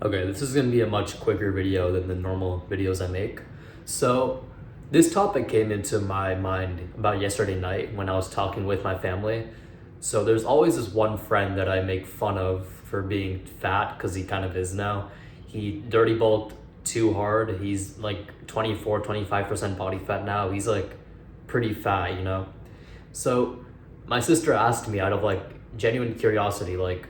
Okay, this is gonna be a much quicker video than the normal videos I make. So, this topic came into my mind about yesterday night when I was talking with my family. So, there's always this one friend that I make fun of for being fat, because he kind of is now. He dirty bulked too hard. He's like 24, 25% body fat now. He's like pretty fat, you know? So, my sister asked me out of like genuine curiosity, like,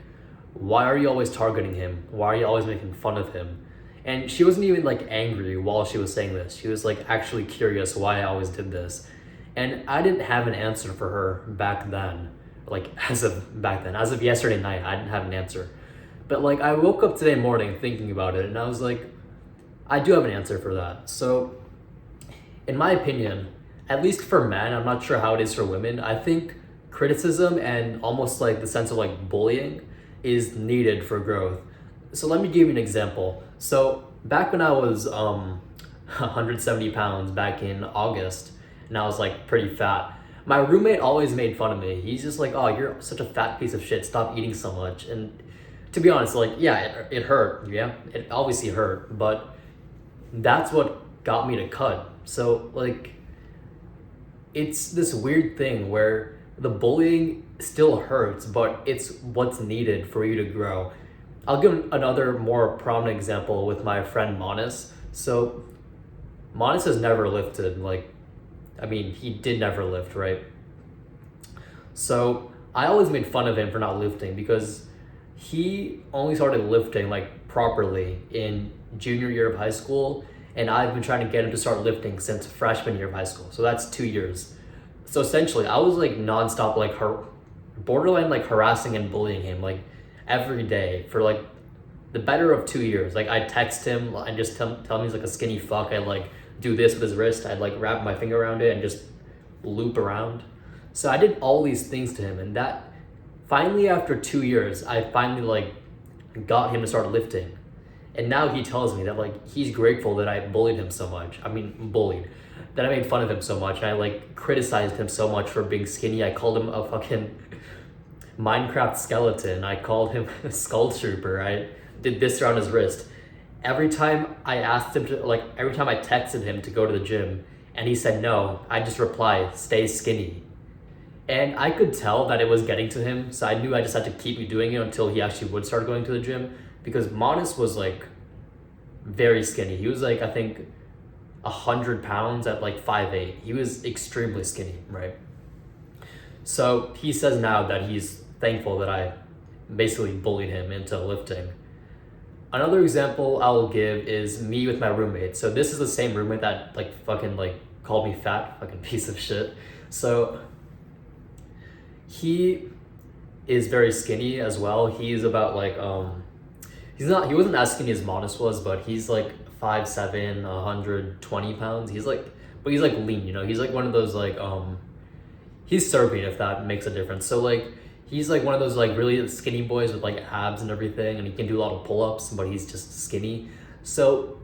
why are you always targeting him? Why are you always making fun of him? And she wasn't even like angry while she was saying this. She was like actually curious why I always did this. And I didn't have an answer for her back then. Like as of back then, as of yesterday night, I didn't have an answer. But like I woke up today morning thinking about it and I was like, I do have an answer for that. So in my opinion, at least for men, I'm not sure how it is for women, I think criticism and almost like the sense of like bullying is needed for growth. So let me give you an example. So back when I was 170 pounds back in August, and I was like pretty fat, my roommate always made fun of me. He's just like, "Oh, you're such a fat piece of shit. Stop eating so much." And to be honest, like, yeah, it hurt. Yeah, it obviously hurt, but that's what got me to cut. So like it's this weird thing where the bullying still hurts, but it's what's needed for you to grow. I'll give another more prominent example with my friend Monis. So Monis has never lifted, like, I mean, he did never lift, right? So I always made fun of him for not lifting because he only started lifting like properly in junior year of high school, and I've been trying to get him to start lifting since freshman year of high school. So that's 2 years. So essentially, I was like nonstop, like borderline like harassing and bullying him like every day for like the better of 2 years. Like I'd text him and just tell him he's like a skinny fuck. I'd like do this with his wrist. I'd like wrap my finger around it and just loop around. So I did all these things to him, and that finally after 2 years, I finally like got him to start lifting. And now he tells me that like he's grateful that I bullied him so much. I mean bullied. That I made fun of him so much and I like criticized him so much for being skinny. I called him a fucking Minecraft skeleton. I called him a skull trooper. I did this around his wrist. Every time I asked him to like every time I texted him to go to the gym and he said no, I just replied, "Stay skinny." And I could tell that it was getting to him, so I knew I just had to keep doing it until he actually would start going to the gym. Because Modest was like very skinny. He was like, I think 100 pounds at like 5'8". He was extremely skinny, right? So he says now that he's thankful that I basically bullied him into lifting. Another example I will give is me with my roommate. So this is the same roommate that like fucking like called me fat, fucking piece of shit. So he is very skinny as well. He's about like he wasn't as skinny as Modest was, but he's like 5'7", 120 pounds. He's like, but he's like lean, you know. He's like one of those like he's Serbian, if that makes a difference. So like he's like one of those like really skinny boys with like abs and everything, and he can do a lot of pull-ups, but he's just skinny. So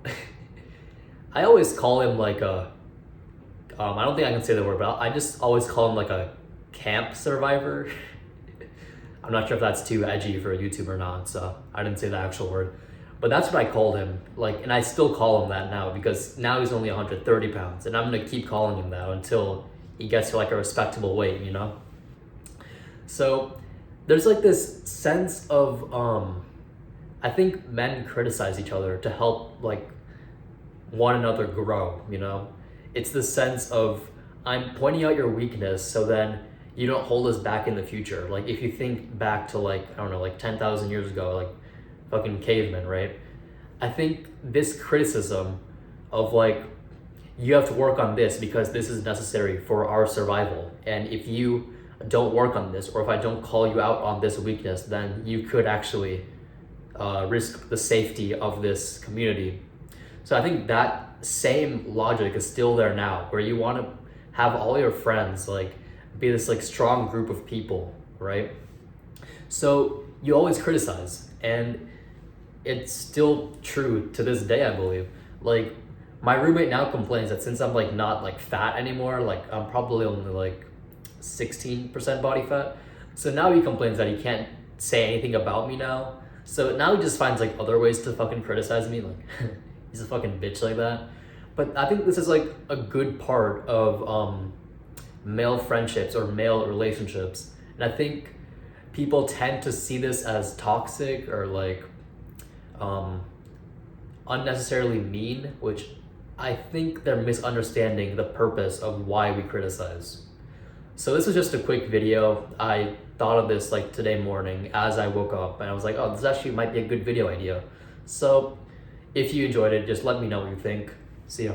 I always call him like a I don't think I can say the word, but I just always call him like a camp survivor. I'm not sure if that's too edgy for a YouTuber or not, so I didn't say the actual word. But that's what I called him. Like, and I still call him that now because now he's only 130 pounds, and I'm gonna keep calling him that until he gets to like a respectable weight, you know? So there's like this sense of I think men criticize each other to help like one another grow, you know? It's the sense of I'm pointing out your weakness so then you don't hold us back in the future. Like if you think back to like, I don't know, like 10,000 years ago, like fucking cavemen, right? I think this criticism of like, you have to work on this because this is necessary for our survival. And if you don't work on this, or if I don't call you out on this weakness, then you could actually risk the safety of this community. So I think that same logic is still there now, where you want to have all your friends like be this like strong group of people, right? So you always criticize, and it's still true to this day, I believe. Like my roommate now complains that since I'm like not like fat anymore, like I'm probably only like 16% body fat. So now he complains that he can't say anything about me now. So now he just finds like other ways to fucking criticize me, like he's a fucking bitch like that. But I think this is like a good part of male friendships or male relationships, and I think people tend to see this as toxic or like unnecessarily mean, which I think they're misunderstanding the purpose of why we criticize. So this was just a quick video. I thought of this like today morning as I woke up, and I was like, oh, this actually might be a good video idea. So if you enjoyed it, just let me know what you think. See ya.